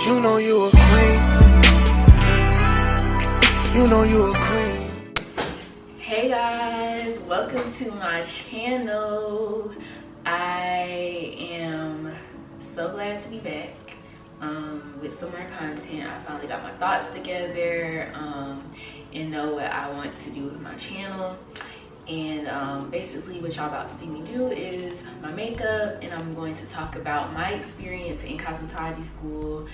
You know you a queen. You know you a queen. Hey guys, welcome to my channel. I am so glad to be back with some more content. I finally got my thoughts together and know what I want to do with my channel. And basically what y'all about to see me do is my makeup, and I'm going to talk about my experience in cosmetology school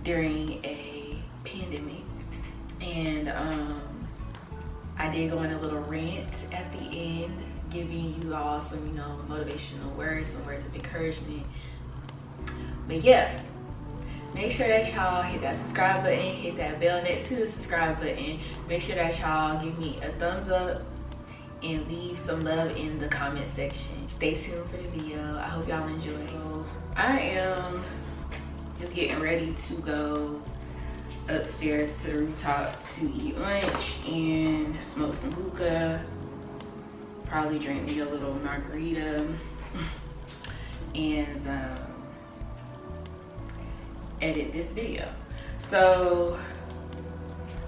during a pandemic. And I did go on a little rant at the end, giving you all some, motivational words, some words of encouragement. But yeah, make sure that y'all hit that subscribe button, hit that bell next to the subscribe button. Make sure that y'all give me a thumbs up and leave some love in the comment section. Stay tuned for the video. I hope y'all enjoy. So I am just getting ready to go upstairs to the rooftop to eat lunch and smoke some hookah, probably drink me a little margarita, and edit this video. So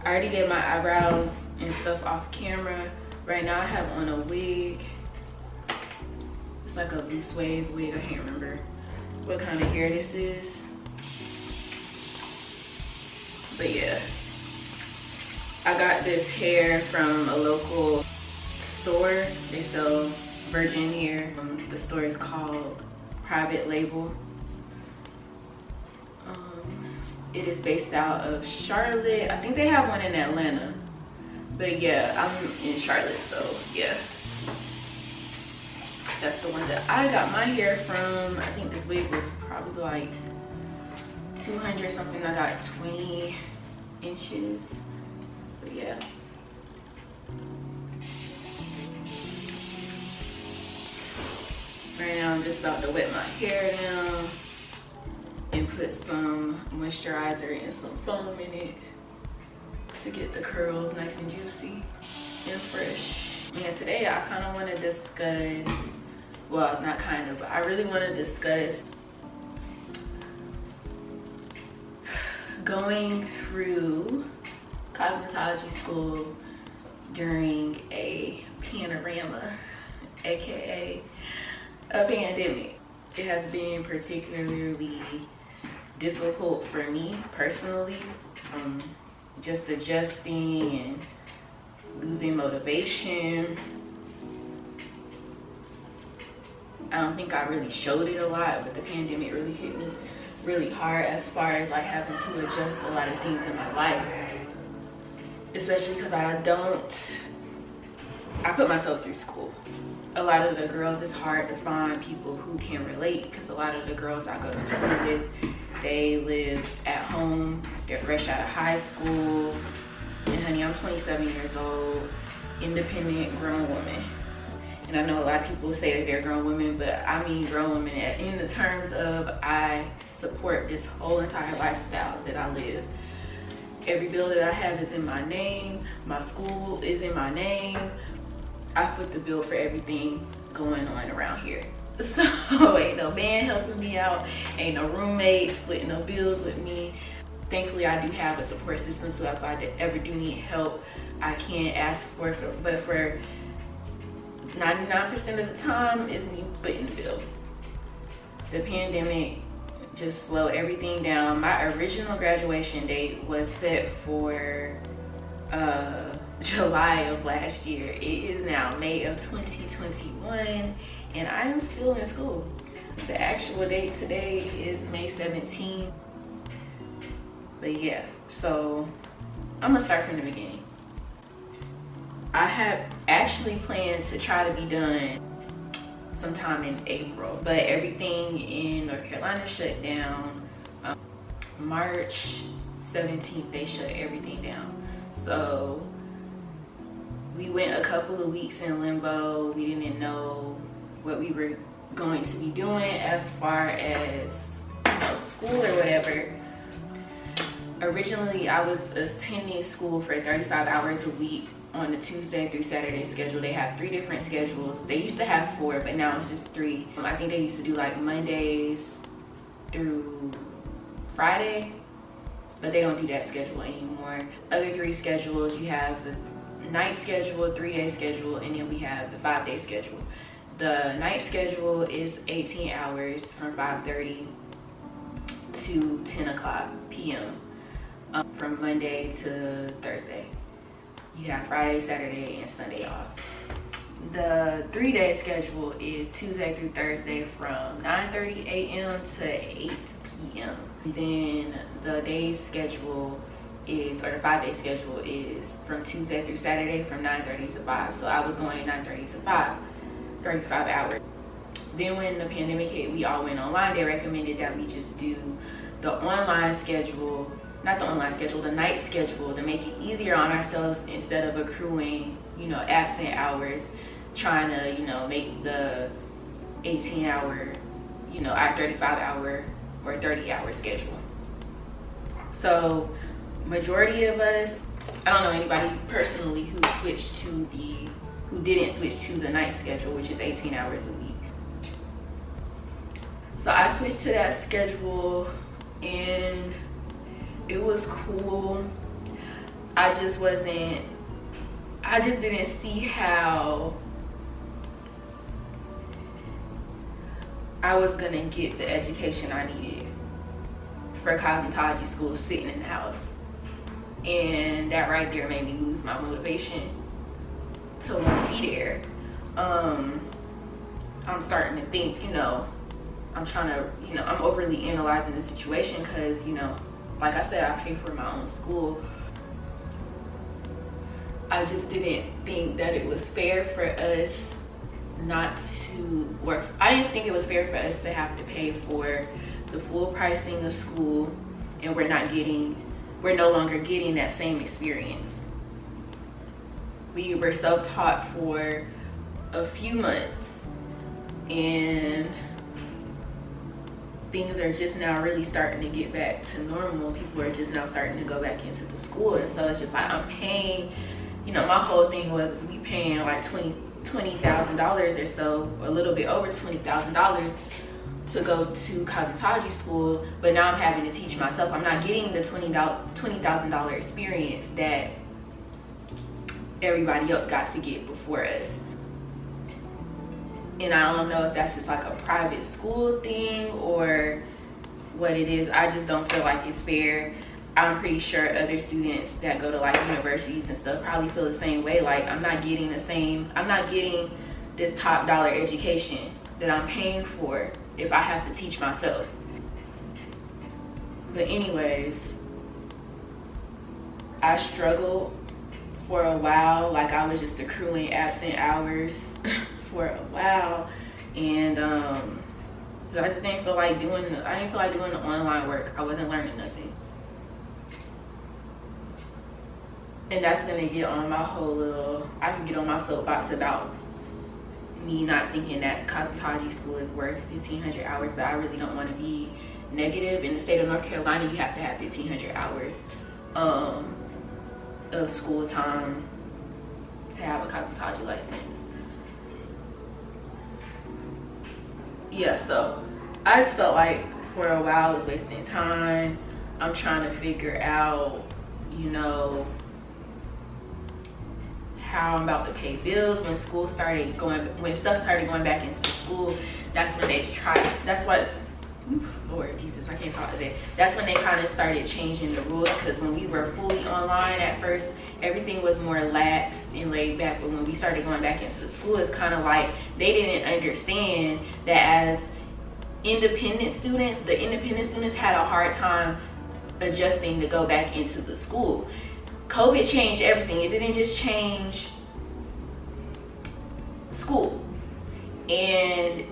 I already did my eyebrows and stuff off camera. Right now I have on a wig. It's like a loose wave wig. I can't remember what kind of hair this is. But yeah, I got this hair from a local store. They sell virgin hair. The store is called Private Label. It is based out of Charlotte. I think they have one in Atlanta. But yeah, I'm in Charlotte, so yeah. That's the one that I got my hair from. I think this wig was probably like 200 something. I got 20 inches. But yeah. Right now I'm just about to wet my hair down and put some moisturizer and some foam in it to get the curls nice and juicy and fresh. And today I kind of want to discuss, well, not kind of, but I really want to discuss going through cosmetology school during a panorama, aka a pandemic. It has been particularly difficult for me personally, just adjusting and losing motivation. I don't think I really showed it a lot, but the pandemic really hit me really hard as far as like having to adjust a lot of things in my life, especially because I put myself through school. A lot of the girls, it's hard to find people who can relate, because a lot of the girls I go to school with, they live at home, they're fresh out of high school, and honey, I'm 27 years old, independent grown woman. And I know a lot of people say that they're grown women, but I mean grown women in the terms of I support this whole entire lifestyle that I live. Every bill that I have is in my name, my school is in my name. I foot the bill for everything going on around here. So ain't no man helping me out, ain't no roommate splitting no bills with me. Thankfully I do have a support system, so if I ever do need help, I can ask for it, but for 99% of the time, it's me footing the bill. The pandemic just slowed everything down. My original graduation date was set for July of last year. It is now May of 2021, and I am still in school. The actual date today is May 17th. But yeah, so I'm gonna start from the beginning. I had actually planned to try to be done sometime in April, but everything in North Carolina shut down. March 17th, they shut everything down. So we went a couple of weeks in limbo. We didn't know what we were going to be doing as far as school or whatever. Originally, I was attending school for 35 hours a week on the Tuesday through Saturday schedule. They have 3 different schedules. They used to have 4, but now it's just 3. I think they used to do like Mondays through Friday, but they don't do that schedule anymore. Other 3 schedules, you have the night schedule, 3-day schedule, and then we have the 5-day schedule. The night schedule is 18 hours from 5:30 to 10 o'clock p.m. From Monday to Thursday. You have Friday, Saturday, and Sunday off. The 3-day schedule is Tuesday through Thursday from 9:30 a.m. to 8 p.m. Then the day schedule is, or the 5-day schedule is from Tuesday through Saturday from 9:30 to 5. So I was going 9:30 to 5, 35 hours. Then when the pandemic hit, we all went online. They recommended that we just do the online schedule, not the online schedule, the night schedule, to make it easier on ourselves instead of accruing, absent hours, trying to, make the 18-hour, our 35-hour or 30-hour schedule. So majority of us, I don't know anybody personally who didn't switch to the night schedule, which is 18 hours a week. So I switched to that schedule and it was cool. I just didn't see how I was gonna get the education I needed for cosmetology school sitting in the house. And that right there made me lose my motivation to want to be there. I'm starting to think, I'm overly analyzing the situation because, like I said, I pay for my own school. I just didn't think that it was fair for us not to work. I didn't think it was fair for us to have to pay for the full pricing of school and we're no longer getting that same experience. We were self-taught for a few months and things are just now really starting to get back to normal. People are just now starting to go back into the school, and so it's just like I'm paying, my whole thing was we paying like $20,000 or so, or a little bit over $20,000 to go to cosmetology school, but now I'm having to teach myself. I'm not getting the $20,000 experience that everybody else got to get before us. And I don't know if that's just like a private school thing or what it is. I just don't feel like it's fair. I'm pretty sure other students that go to like universities and stuff probably feel the same way. Like I'm not getting this top dollar education that I'm paying for if I have to teach myself. But anyways, I struggled for a while. Like I was just accruing absent hours for a while, and I just didn't feel like doing the online work. I wasn't learning nothing. And that's gonna get on I can get on my soapbox about me not thinking that cosmetology school is worth 1,500 hours, but I really don't want to be negative. In the state of North Carolina, you have to have 1,500 hours of school time to have a cosmetology license. Yeah, so I just felt like for a while I was wasting time. I'm trying to figure out, how I'm about to pay bills. When stuff started going back into the school, that's when Lord Jesus, I can't talk today. That's when they kind of started changing the rules, because when we were fully online at first, everything was more laxed and laid back. But when we started going back into the school, it's kind of like they didn't understand that as independent students, the independent students had a hard time adjusting to go back into the school. COVID changed everything. It didn't just change school. And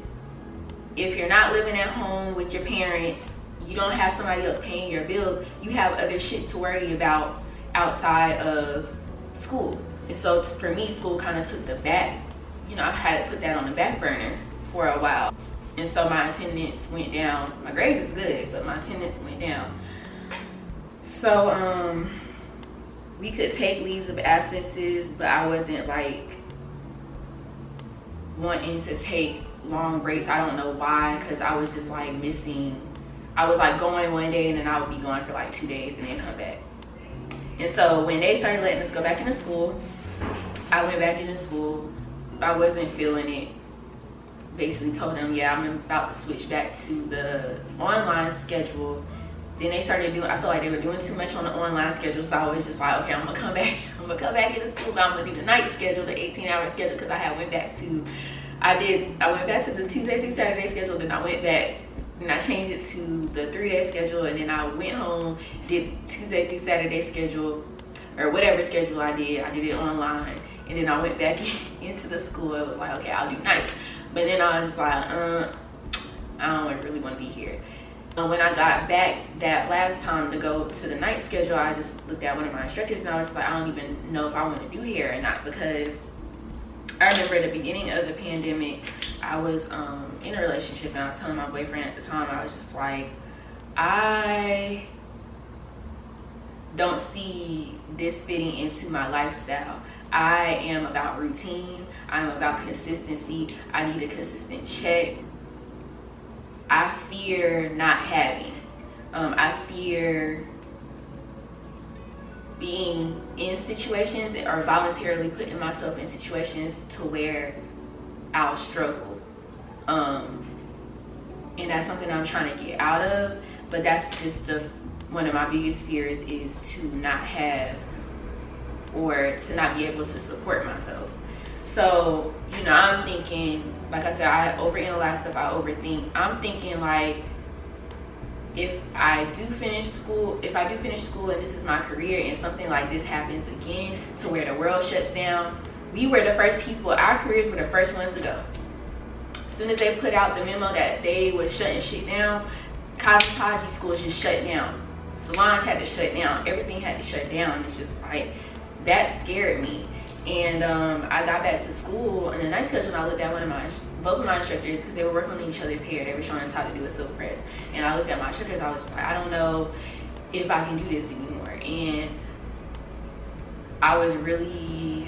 if you're not living at home with your parents, you don't have somebody else paying your bills, you have other shit to worry about outside of school. And so for me, school kind of took the back, I had to put that on the back burner for a while. And so my attendance went down. My grades is good, but my attendance went down. So we could take leaves of absences, but I wasn't like wanting to take long breaks. I don't know why, because I was just like missing I was like going one day and then I would be gone for like 2 days and then come back. And so when they started letting us go back into school, I went back into school. I wasn't feeling it. Basically told them, yeah, I'm about to switch back to the online schedule. Then they started doing, I feel like they were doing too much on the online schedule, so I was just like, okay, I'm gonna come back into school, but I'm gonna do the night schedule, the 18-hour schedule, because I went back to the Tuesday through Saturday schedule, then I went back and I changed it to the 3-day schedule, and then I went home, did Tuesday through Saturday schedule, or whatever schedule I did it online, and then I went back into the school. It was like, okay, I'll do nights, but then I was just like, I don't really want to be here. When I got back that last time to go to the night schedule, I just looked at one of my instructors and I was just like, I don't even know if I want to do hair or not, because I remember at the beginning of the pandemic, I was in a relationship, and I was telling my boyfriend at the time, I was just like, I don't see this fitting into my lifestyle. I am about routine. I'm about consistency. I need a consistent check. I fear not having. I fear being in situations or voluntarily putting myself in situations to where I'll struggle. And that's something I'm trying to get out of, but that's just one of my biggest fears, is to not have, or to not be able to support myself. So, I'm thinking, like I said, I overanalyze stuff, I overthink. I'm thinking like, if I do finish school and this is my career, and something like this happens again to where the world shuts down, we were the first people, our careers were the first ones to go. As soon as they put out the memo that they was shutting shit down, cosmetology schools just shut down. Salons had to shut down, everything had to shut down. It's just like, that scared me. And I got back to school in the night schedule, and I looked at both of my instructors, because they were working on each other's hair. They were showing us how to do a silk press. And I looked at my instructors, I was just like, I don't know if I can do this anymore. And I was really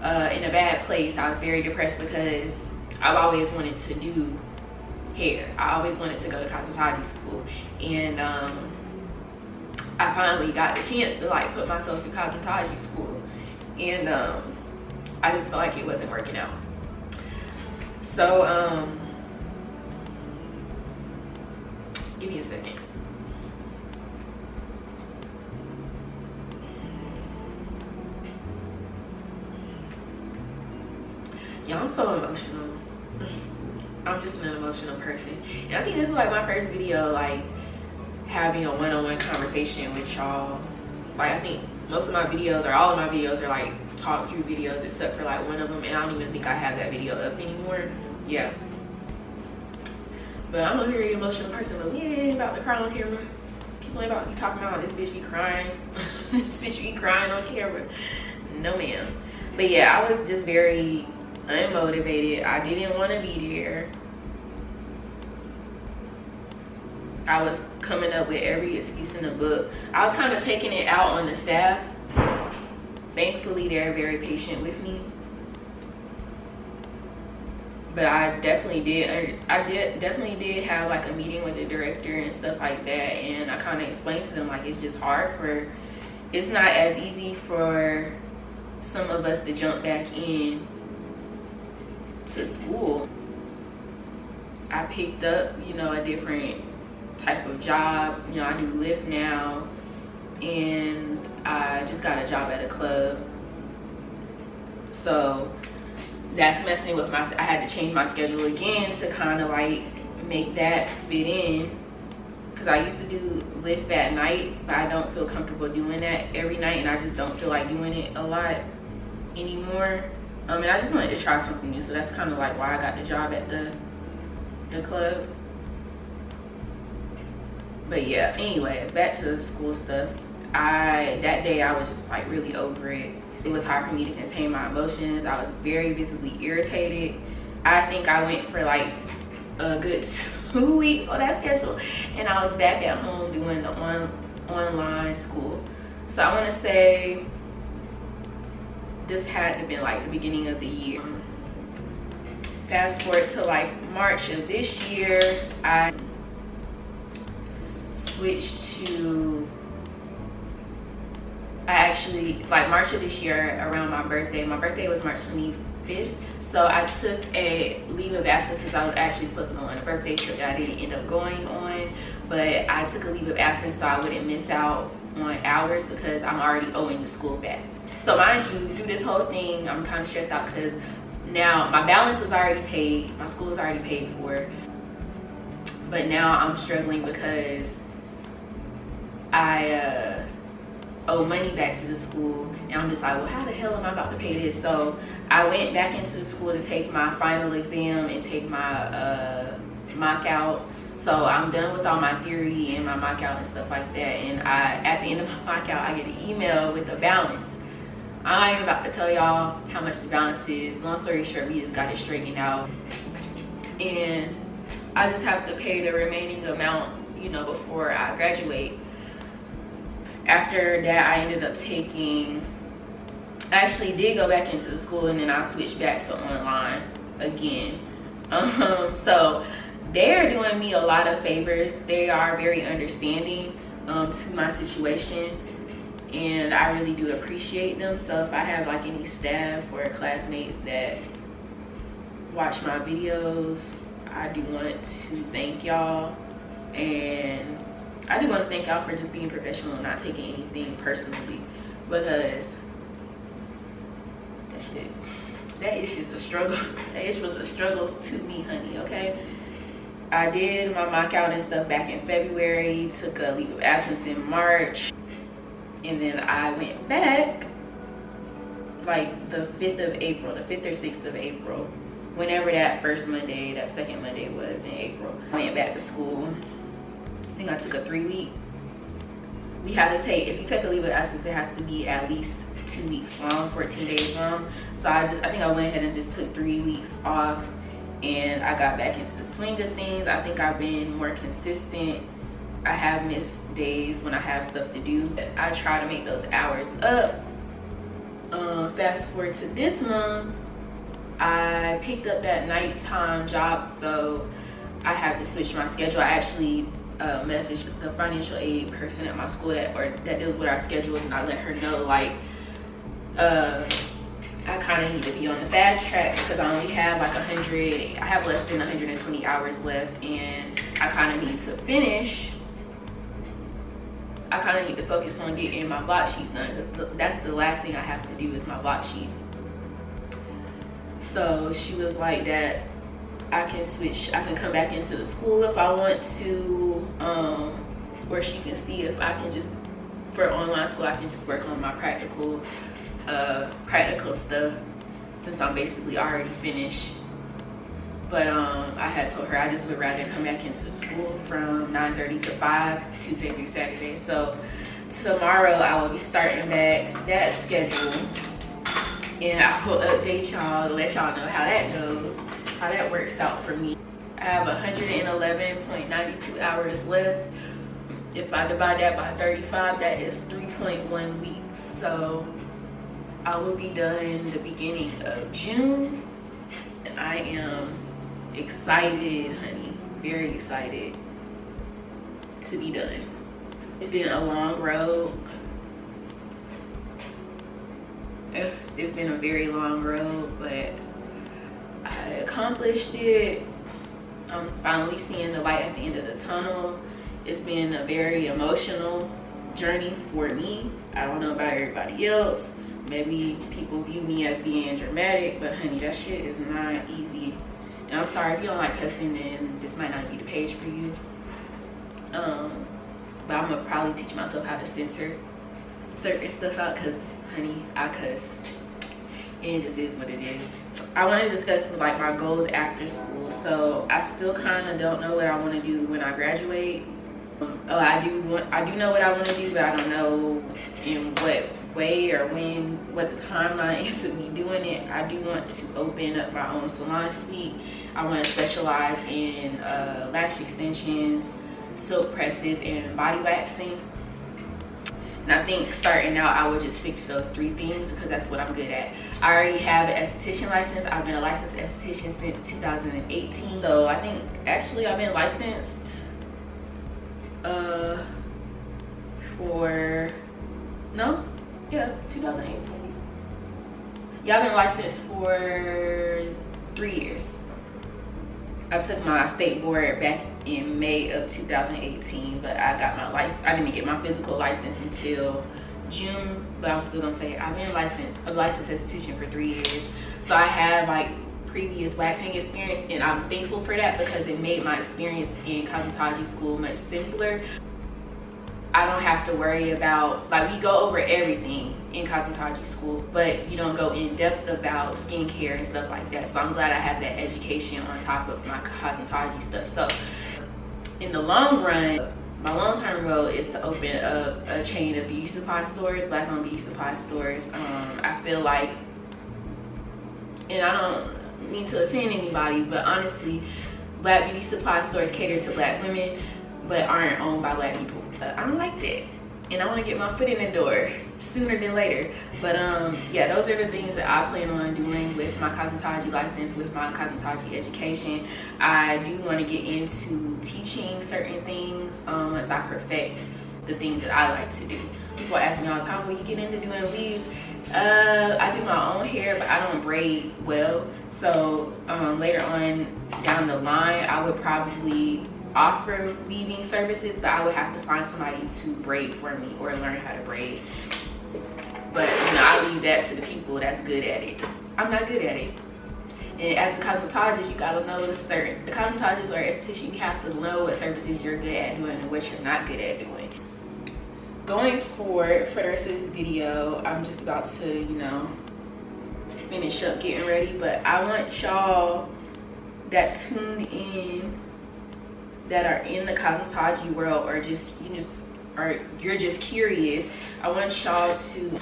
in a bad place. I was very depressed, because I've always wanted to do hair. I always wanted to go to cosmetology school. And I finally got the chance to like put myself through cosmetology school, and I just felt like it wasn't working out. So give me a second. Y'all, I'm so emotional. I'm just an emotional person, and I think this is like my first video like having a one-on-one conversation with y'all. Like, I think most of my videos, or all of my videos, are like talk through videos, except for like one of them, and I don't even think I have that video up anymore. Yeah, but I'm a very emotional person, but we ain't about to cry on camera. People ain't about to be talking about this bitch be crying. This bitch be crying on camera. No ma'am. But yeah, I was just very unmotivated. I didn't want to be there. I was coming up with every excuse in the book. I was kind of taking it out on the staff. Thankfully, they're very patient with me. But I definitely did have like a meeting with the director and stuff like that, and I kind of explained to them like, it's just hard it's not as easy for some of us to jump back in to school. I picked up, a different type of job. I do Lyft now, and I just got a job at a club, so that's messing with I had to change my schedule again to kind of like make that fit in, because I used to do Lyft at night, but I don't feel comfortable doing that every night, and I just don't feel like doing it a lot anymore. And I just wanted to try something new, so that's kind of like why I got the job at the club. But yeah, anyways, back to the school stuff. That day I was just like really over it. It was hard for me to contain my emotions. I was very visibly irritated. I think I went for like a good 2 weeks on that schedule, and I was back at home doing the online school. So I want to say this had to been like the beginning of the year. Fast forward to like March of this year, I switched to, I actually, like March of this year around my birthday was March 25th. So I took a leave of absence because I was actually supposed to go on a birthday trip that I didn't end up going on. But I took a leave of absence so I wouldn't miss out on hours because I'm already owing the school back. So mind you, through this whole thing, I'm kind of stressed out because now my balance is already paid, my school is already paid for. But now I'm struggling because I owe money back to the school, and I'm just like, well, how the hell am I about to pay this? So I went back into the school to take my final exam and take my mock out. So I'm done with all my theory and my mock out and stuff like that. And at the end of my mock out, I get an email with the balance. I ain't about to tell y'all how much the balance is. Long story short, we just got it straightened out, and I just have to pay the remaining amount, you know, before I graduate. After that, I ended up taking, I actually did go back into the school, and then I switched back to online again. So they're doing me a lot of favors. They are very understanding to my situation, and I really do appreciate them. So if I have like any staff or classmates that watch my videos, I do want to thank y'all, and I do want to thank y'all for just being professional and not taking anything personally, because that ish is a struggle. That ish was a struggle to me, honey, okay? I did my mock out and stuff back in February, took a leave of absence in March, and then I went back like the 5th of April, the 5th or 6th of April, whenever that second Monday was in April. I went back to school. I think I took a 3-week. We had to take, if you take a leave of absence, it has to be at least 2 weeks long, 14 days long. So I think I went ahead and just took 3 weeks off, and I got back into the swing of things. I think I've been more consistent. I have missed days when I have stuff to do, but I try to make those hours up. Fast forward to this month, I picked up that nighttime job, so I had to switch my schedule. I actually messaged the financial aid person at my school that deals with our schedules, and I let her know, like, I kind of need to be on the fast track because I only have like I have less than 120 hours left, and I kind of need to finish. I kind of need to focus on getting my block sheets done, because that's the last thing I have to do is my block sheets. So she was like that I can come back into the school if I want to, or she can see if I can just, for online school, I can just work on my practical stuff since I'm basically already finished. But I had told her I just would rather come back into school from 9:30 to 5, Tuesday through Saturday. So tomorrow I will be starting back that schedule, and I will update y'all to let y'all know how that goes, how that works out for me. I have 111.92 hours left. If I divide that by 35, that is 3.1 weeks. So I will be done the beginning of June, and I am excited, honey, very excited to be done. It's been a long road. It's been a very long road, but I accomplished it. I'm finally seeing the light at the end of the tunnel. It's been a very emotional journey for me. I don't know about everybody else. Maybe people view me as being dramatic, but honey, that shit is not easy. And I'm sorry if you don't like cussing, then this might not be the page for you. But I'm gonna probably teach myself how to censor certain stuff out, because honey, I cuss. And it just is what it is. I want to discuss like my goals after school. So I still kind of don't know what I want to do when I graduate. I do know what I want to do, but I don't know in what way or when, what the timeline is of me doing it. I do want to open up my own salon suite. I want to specialize in lash extensions, silk presses, and body waxing. And I think starting out, I would just stick to those 3 things because that's what I'm good at. I already have an esthetician license. I've been a licensed esthetician since 2018. So I think actually I've been licensed for, no, yeah, 2018. Yeah, I've been licensed for 3 years. I took my state board back in May of 2018, but I got my license. I didn't get my physical license until June, but I'm still gonna say I've been a licensed esthetician for 3 years. So I have like previous waxing experience, and I'm thankful for that because it made my experience in cosmetology school much simpler. I don't have to worry about, like, we go over everything in cosmetology school, but you don't go in depth about skincare and stuff like that. So I'm glad I have that education on top of my cosmetology stuff. So in the long run, my long-term goal is to open up a chain of beauty supply stores, black-owned beauty supply stores. I feel like, and I don't mean to offend anybody, but honestly, black beauty supply stores cater to black women, but aren't owned by black people. I don't like that, and I want to get my foot in the door sooner than later. But yeah, those are the things that I plan on doing with my cosmetology license, with my cosmetology education. I do want to get into teaching certain things once I perfect the things that I like to do. People ask me all the time, will you get into doing weaves? I do my own hair, but I don't braid well. So later on down the line, I would probably offer weaving services, but I would have to find somebody to braid for me or learn how to braid. But you know, I leave that to the people that's good at it. I'm not good at it. And as a cosmetologist, you gotta know the cosmetologist or esthetician, you have to know what services you're good at doing and what you're not good at doing. Going forward, for the rest of this video, I'm just about to, you know, finish up getting ready, but I want y'all that tuned in, that are in the cosmetology world, or you're just curious, I want y'all to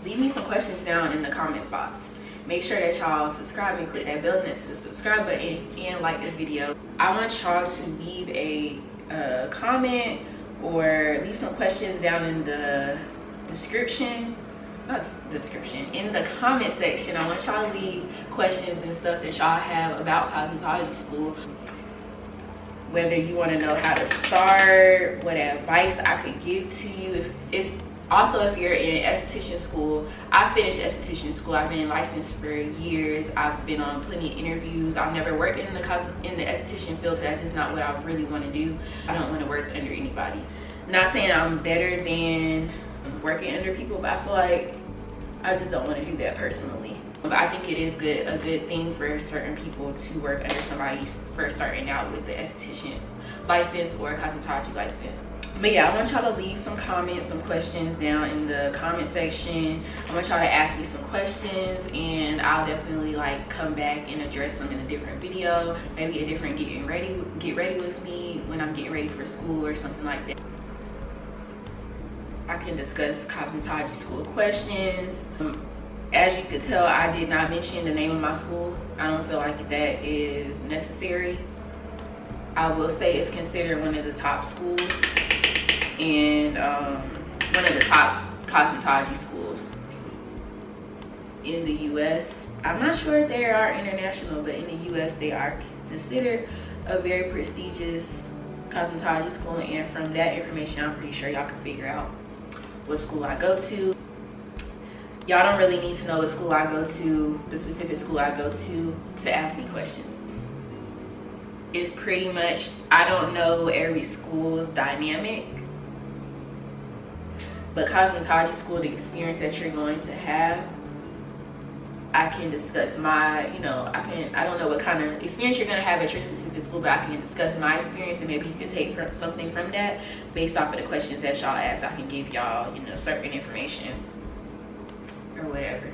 leave me some questions down in the comment box. Make sure that y'all subscribe and click that bell next to the subscribe button and like this video. I want y'all to leave a comment or leave some questions down in the description, in the comment section. I want y'all to leave questions and stuff that y'all have about cosmetology school. Whether you want to know how to start, what advice I could give to you. If you're in esthetician school, I finished esthetician school. I've been licensed for years. I've been on plenty of interviews. I've never worked in the esthetician field because that's just not what I really want to do. I don't want to work under anybody. Not saying I'm better than working under people, but I feel like I just don't want to do that personally. But I think it is a good thing for certain people to work under somebody first starting out with the esthetician license or cosmetology license. But yeah, I want y'all to leave some comments, some questions down in the comment section. I want y'all to ask me some questions, and I'll definitely like come back and address them in a different video, maybe a different get ready with me when I'm getting ready for school or something like that. I can discuss cosmetology school questions. As you could tell, I did not mention the name of my school. I don't feel like that is necessary. I will say it's considered one of the top schools and one of the top cosmetology schools in the US. I'm not sure if they are international, but in the US they are considered a very prestigious cosmetology school, and from that information I'm pretty sure y'all can figure out what school I go to. Y'all don't really need to know what school I go to, the specific school I go to ask me questions. It's pretty much, I don't know every school's dynamic, but cosmetology school, the experience that you're going to have, I can discuss my, I don't know what kind of experience you're going to have at your specific school, but I can discuss my experience, and maybe you can take something from that based off of the questions that y'all ask. I can give y'all, certain information or whatever.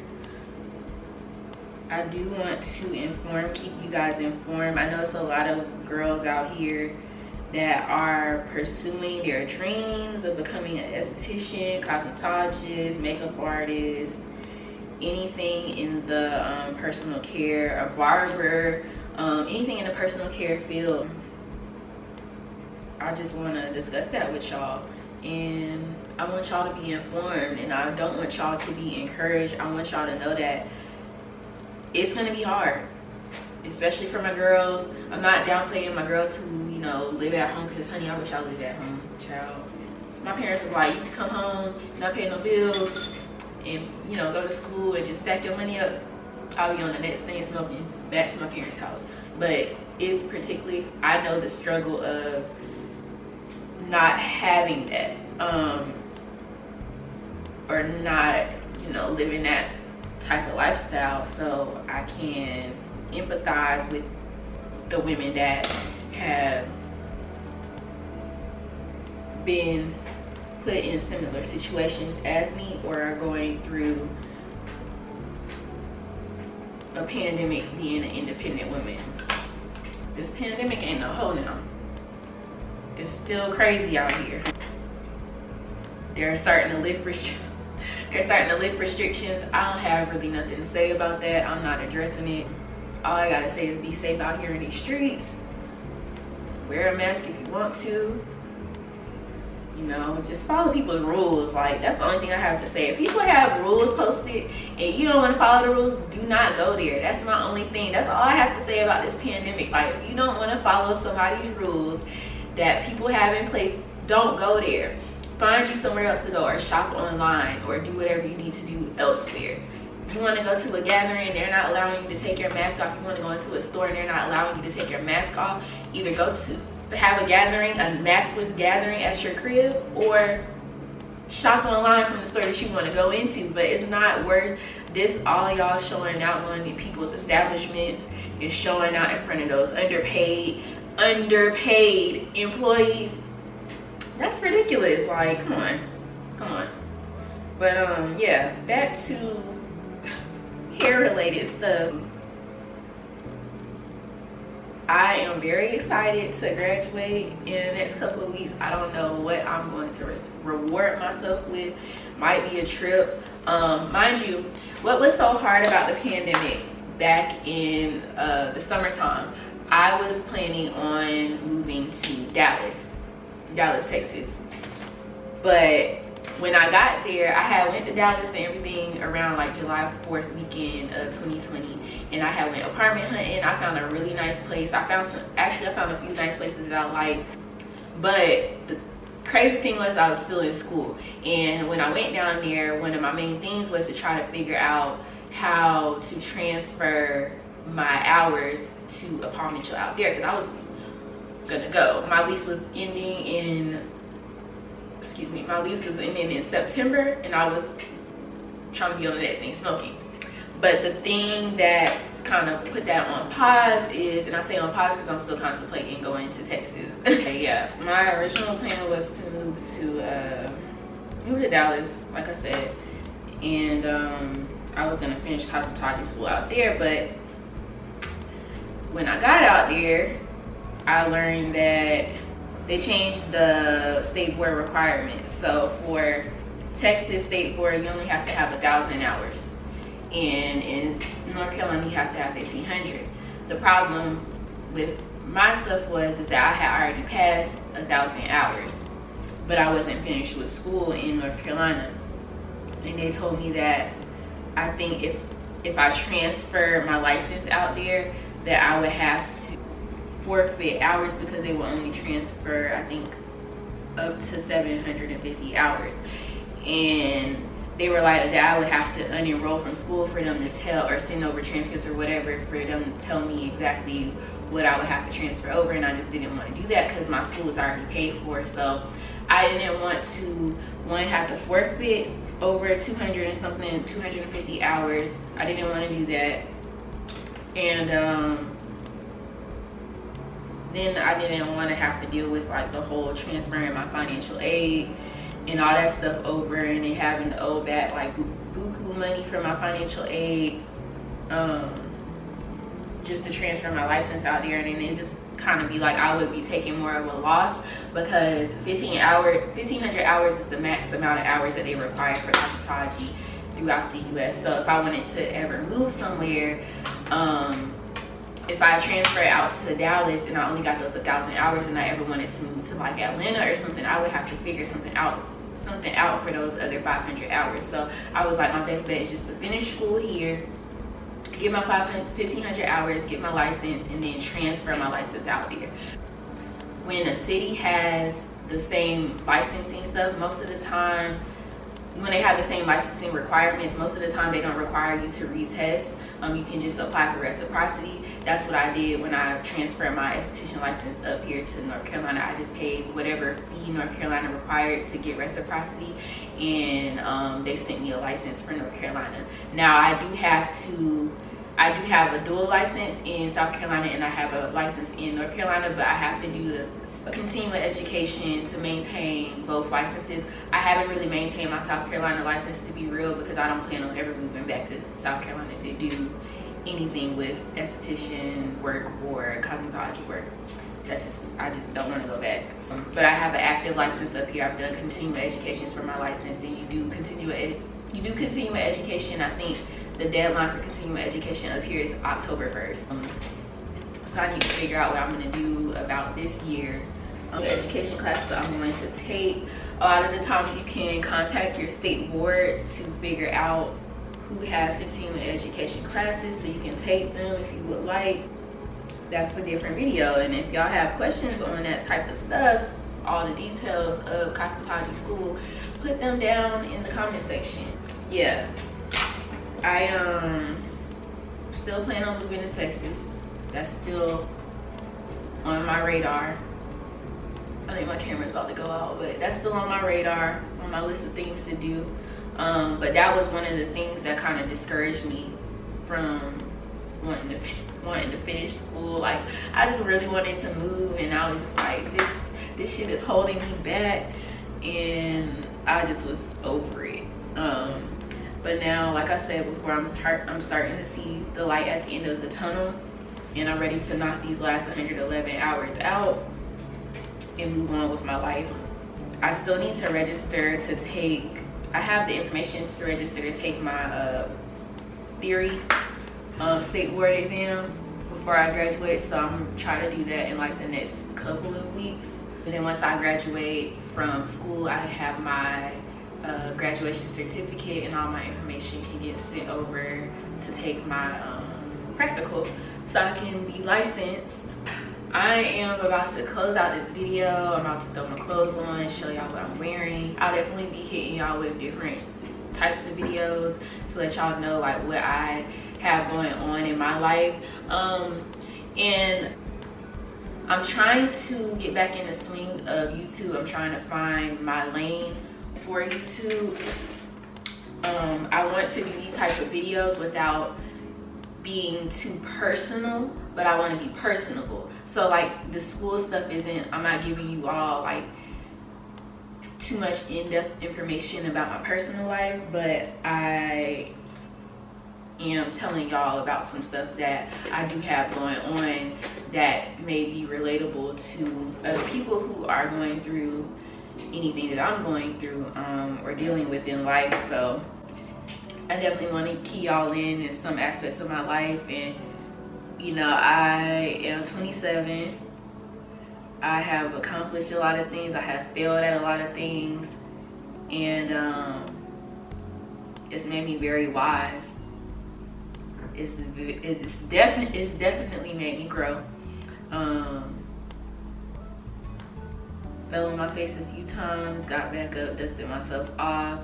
I do want to keep you guys informed. I know it's a lot of girls out here that are pursuing their dreams of becoming an esthetician, cosmetologist, makeup artist, anything in the personal care, a barber, anything in the personal care field. I just want to discuss that with y'all, and I want y'all to be informed, and I don't want y'all to be encouraged. I want y'all to know that it's going to be hard, especially for my girls. I'm not downplaying my girls who live at home, because honey, I wish I lived at home, child. my parents was like, you can come home, not pay no bills, and you know, go to school and just stack your money up. I'll be on the next thing smoking back to my parents' house. But it's particularly, I know the struggle of not having that, or not, you know, living that type of lifestyle. So I can empathize with the women that have been put in similar situations as me, or are going through a pandemic being an independent woman. This pandemic ain't no hoe now. It's still crazy out here. They're starting to lift restrictions. I don't have really nothing to say about that. I'm not addressing it. All I gotta say is be safe out here in these streets. Wear a mask if you want to. You know, just follow people's rules. Like, that's the only thing I have to say. If people have rules posted and you don't want to follow the rules, do not go there. That's my only thing. That's all I have to say about this pandemic. Like, if you don't want to follow somebody's rules that people have in place, don't go there. Find you somewhere else to go, or shop online, or do whatever you need to do elsewhere. If you want to go to a gathering, they're not allowing you to take your mask off. If you want to go into a store and they're not allowing you to take your mask off, either go to have a gathering, a maskless gathering at your crib, or shop online from the store that you want to go into. But it's not worth this, all y'all showing out on people's establishments and showing out in front of those underpaid employees. That's ridiculous. Like, come on. But yeah, back to hair related stuff. I am very excited to graduate in the next couple of weeks. I don't know what I'm going to reward myself with. Might be a trip. Mind you, what was so hard about the pandemic back in the summertime, I was planning on moving to Dallas, Texas. But when I got there, I went to Dallas and everything around like July 4th weekend of 2020, and I went apartment hunting. I found a really nice place. I found a few nice places that I liked, but the crazy thing was I was still in school. And when I went down there, one of my main things was to try to figure out how to transfer my hours to a Palm Mitchell out there, because I was gonna go. My lease was ending in September, and I was trying to be on the next thing smoking. But the thing that kind of put that on pause is, and I say on pause because I'm still contemplating going to Texas. Yeah, my original plan was to move to Dallas, like I said, and I was gonna finish cosmetology school out there. But when I got out there, I learned that they changed the state board requirements. So for Texas State Board, you only have to have 1,000 hours. And in North Carolina, you have to have 1,500. The problem with my stuff is that I had already passed 1,000 hours, but I wasn't finished with school in North Carolina. And they told me that I think if I transfer my license out there, that I would have to forfeit hours, because they will only transfer, I think, up to 750 hours. And they were like that I would have to unenroll from school for them to tell, or send over transcripts or whatever, for them to tell me exactly what I would have to transfer over. And I just didn't want to do that because my school was already paid for. So I didn't want to have to forfeit over 250 hours. I didn't want to do that. And then I didn't want to have to deal with like the whole transferring my financial aid and all that stuff over, and then having to owe back like buku money for my financial aid, just to transfer my license out there. And then it just kind of be like I would be taking more of a loss, because 1,500 hours is the max amount of hours that they require for cosmetology throughout the US. So if I wanted to ever move somewhere, if I transfer out to Dallas and I only got those 1,000 hours, and I ever wanted to move to like Atlanta or something, I would have to figure something out for those other 500 hours. So I was like, my best bet is just to finish school here, get my 1,500 hours, get my license, and then transfer my license out there. When a city has the same licensing stuff. Most of the time, when they have the same licensing requirements, most of the time they don't require you to retest. You can just apply for reciprocity. That's what I did when I transferred my esthetician license up here to North Carolina. I just paid whatever fee North Carolina required to get reciprocity, and they sent me a license for North Carolina. Now I do have a dual license in South Carolina, and I have a license in North Carolina, but I have to do the continuing education to maintain both licenses. I haven't really maintained my South Carolina license, to be real, because I don't plan on ever moving back to South Carolina to do anything with esthetician work or cosmetology work. I just don't want to go back. But I have an active license up here. I've done continuing educations for my license, and you do continuing education. I think the deadline for continuing education up here is October 1st. So I need to figure out what I'm going to do about this year. The education classes I'm going to take, a lot of the times you can contact your state board to figure out who has continuing education classes so you can take them if you would like. That's a different video. And if y'all have questions on that type of stuff, all the details of cosmetology school, put them down in the comment section. Yeah, I still plan on moving to Texas. That's still on my radar. I think my camera's about to go out, but that's still on my radar, on my list of things to do. But that was one of the things that kind of discouraged me from wanting to finish school. Like, I just really wanted to move, and I was just like, this shit is holding me back, and I just was over it. But now, like I said before, I'm starting to see the light at the end of the tunnel, and I'm ready to knock these last 111 hours out and move on with my life. I still need to register to take, I have the information to register to take my theory state board exam before I graduate, so I'm trying to do that in like the next couple of weeks. And then once I graduate from school, I have my graduation certificate, and all my information can get sent over to take my practical so I can be licensed. I am about to close out this video. I'm about to throw my clothes on and show y'all what I'm wearing. I'll definitely be hitting y'all with different types of videos to let y'all know like what I have going on in my life. And I'm trying to get back in the swing of YouTube. I'm trying to find my lane for YouTube. I want to do these types of videos without being too personal, but I want to be personable. So like the school stuff I'm not giving you all like too much in-depth information about my personal life, but I am telling y'all about some stuff that I do have going on that may be relatable to other people who are going through anything that I'm going through or dealing with in life. So I definitely want to key y'all in some aspects of my life. And you know, I am 27. I have accomplished a lot of things. I have failed at a lot of things, and it's made me very wise. It's definitely made me grow. Fell on my face a few times, got back up, dusted myself off,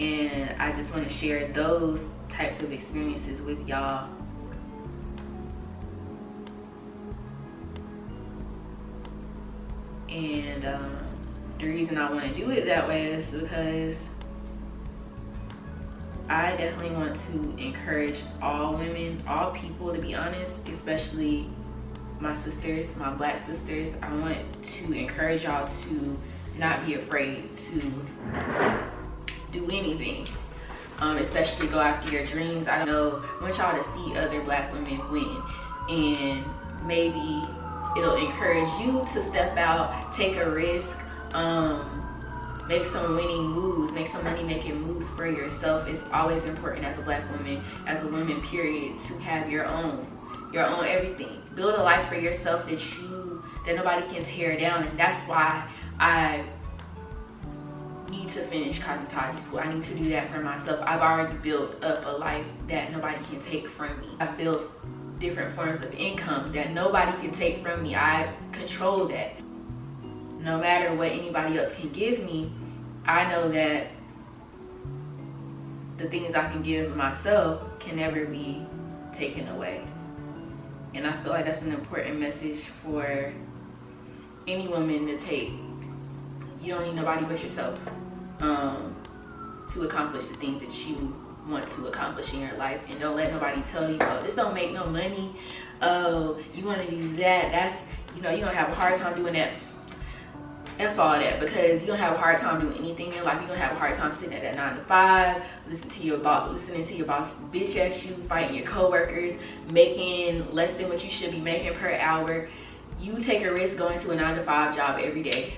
and I just want to share those types of experiences with y'all. And the reason I want to do it that way is because I definitely want to encourage all women, all people, to be honest, especially my sisters, my black sisters. I want to encourage y'all to not be afraid to do anything, especially go after your dreams. I want y'all to see other black women win, and maybe it'll encourage you to step out, take a risk, make some winning moves, make some money making moves for yourself. It's always important as a black woman, as a woman period, to have your own everything. Build a life for yourself that nobody can tear down. And that's why I need to finish cosmetology school. I need to do that for myself. I've already built up a life that nobody can take from me. I've built different forms of income that nobody can take from me. I control that. no matter what anybody else can give me, I know that the things I can give myself can never be taken away. And I feel like that's an important message for any woman to take. You don't need nobody but yourself to accomplish the things that you want to accomplish in your life. And don't let nobody tell you, oh, this don't make no money. Oh, you want to do that. That's, you know, you're going to have a hard time doing that. F all that, because you're going to have a hard time doing anything in life. You're going to have a hard time sitting at that 9 to 5, listening to your boss bitch at you, fighting your coworkers, making less than what you should be making per hour. You take a risk going to a 9 to 5 job every day.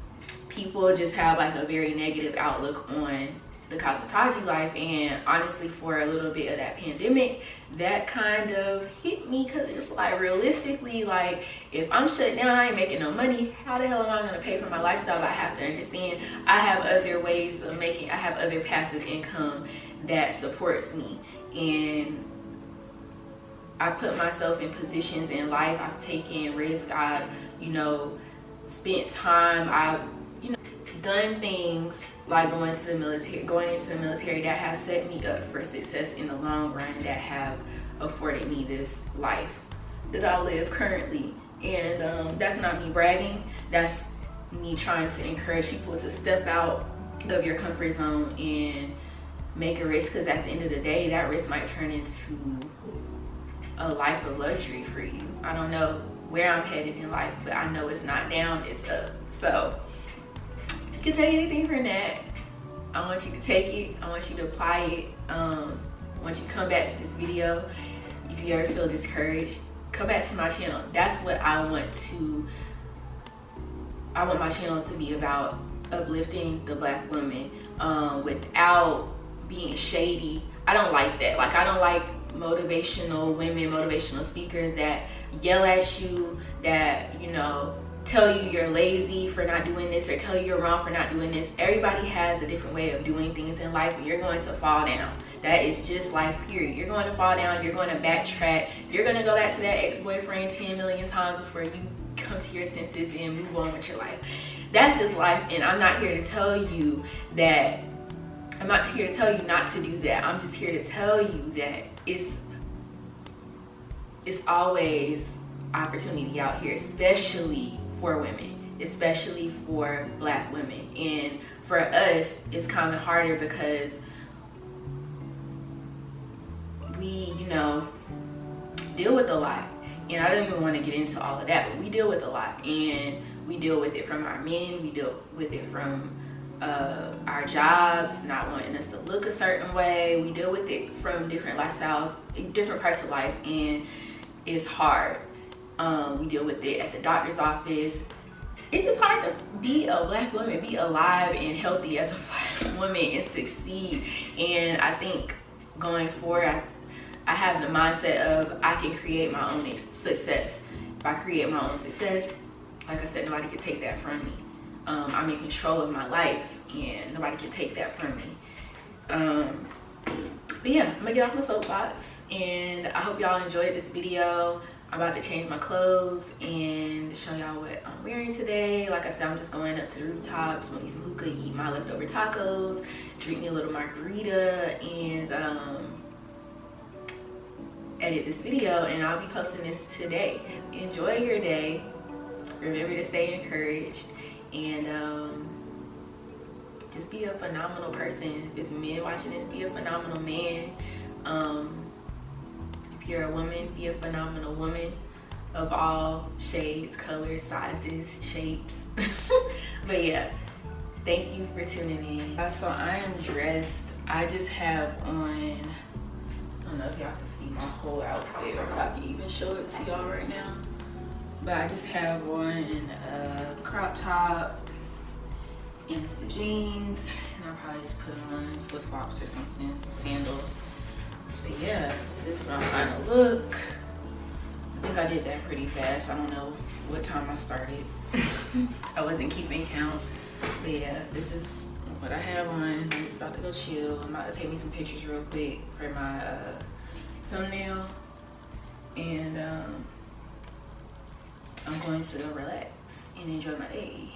People just have like a very negative outlook on the cosmetology life, and honestly, for a little bit of that pandemic, that kind of hit me, because it's like, realistically, like, if I'm shut down, I ain't making no money, how the hell am I going to pay for my lifestyle? I have to understand I have other ways of making, I have other passive income that supports me, and I put myself in positions in life, I've taken risks, I've, you know, spent time, I've, you know, done things like going into the military that have set me up for success in the long run, that have afforded me this life that I live currently. And that's not me bragging, that's me trying to encourage people to step out of your comfort zone and make a risk, because at the end of the day, that risk might turn into a life of luxury for you. I don't know where I'm headed in life, but I know it's not down, it's up. So you can take anything from that. I want you to take it, I want you to apply it. I want you to come back to this video. If you ever feel discouraged, come back to my channel. That's what I want my channel to be about, uplifting the Black woman without being shady. I don't like that. Like, I don't like motivational women, motivational speakers that yell at you, that, you know, tell you you're lazy for not doing this, or tell you you're wrong for not doing this. Everybody has a different way of doing things in life, and you're going to fall down. That is just life, period. You're going to fall down, you're going to backtrack, you're going to go back to that ex-boyfriend 10 million times before you come to your senses and move on with your life. That's just life, and I'm not here to tell you that, I'm not here to tell you not to do that. I'm just here to tell you that it's always opportunity out here, especially for women, especially for Black women. And for us, it's kind of harder because we, you know, deal with a lot. And I don't even want to get into all of that, but we deal with a lot, and we deal with it from our men, we deal with it from our jobs, not wanting us to look a certain way. We deal with it from different lifestyles, different parts of life, and it's hard. We deal with it at the doctor's office. It's just hard to be a Black woman, be alive and healthy as a Black woman, and succeed. And I think going forward, I have the mindset of I can create my own success. If I create my own success, like I said, nobody can take that from me. I'm in control of my life, and nobody can take that from me. But yeah, I'm gonna get off my soapbox, and I hope y'all enjoyed this video. I'm about to change my clothes and show y'all what I'm wearing today. Like I said, I'm just going up to the rooftop, smoke me some hookah, eat my leftover tacos, drink me a little margarita, and edit this video, and I'll be posting this today. Enjoy your day. Remember to stay encouraged, and just be a phenomenal person. If it's men watching this, be a phenomenal man. If you're a woman, be a phenomenal woman of all shades, colors, sizes, shapes. But yeah, thank you for tuning in. So I am dressed. I just have on, I don't know if y'all can see my whole outfit, or if I can even show it to y'all right now, but I just have on a crop top and some jeans, and I'll probably just put on flip-flops or something, some sandals. But yeah, this is my final look. I think I did that pretty fast. I don't know what time I started. I wasn't keeping count. But yeah, this is what I have on. I'm just about to go chill. I'm about to take me some pictures real quick for my thumbnail. And I'm going to go relax and enjoy my day.